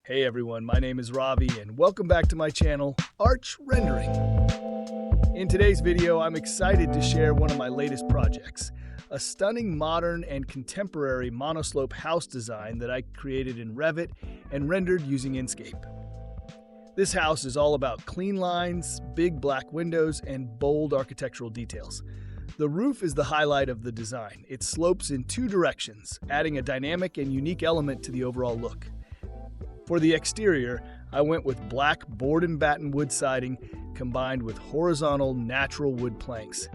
Hey everyone, my name is Ravi and welcome back to my channel, Arch Rendering. In today's video, I'm excited to share one of my latest projects, a stunning modern and contemporary monoslope house design that I created in Revit and rendered using Inkscape. This house is all about clean lines, big black windows, and bold architectural details. The roof is the highlight of the design. It slopes in two directions, adding a dynamic and unique element to the overall look. For the exterior, I went with black board and batten wood siding combined with horizontal natural wood planks.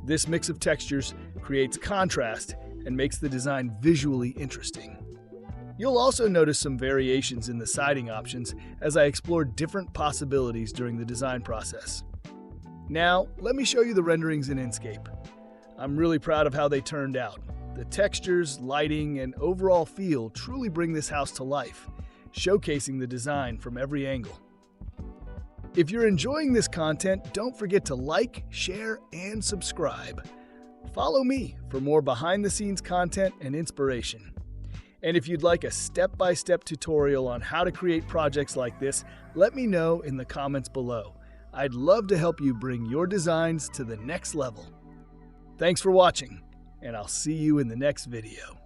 This mix of textures creates contrast and makes the design visually interesting. You'll also notice some variations in the siding options as I explored different possibilities during the design process. Now, let me show you the renderings in Inkscape. I'm really proud of how they turned out. The textures, lighting, and overall feel truly bring this house to life, showcasing the design from every angle. If you're enjoying this content, don't forget to like, share, and subscribe. Follow me for more behind-the-scenes content and inspiration. And if you'd like a step-by-step tutorial on how to create projects like this, let me know in the comments below. I'd love to help you bring your designs to the next level. Thanks for watching, and I'll see you in the next video.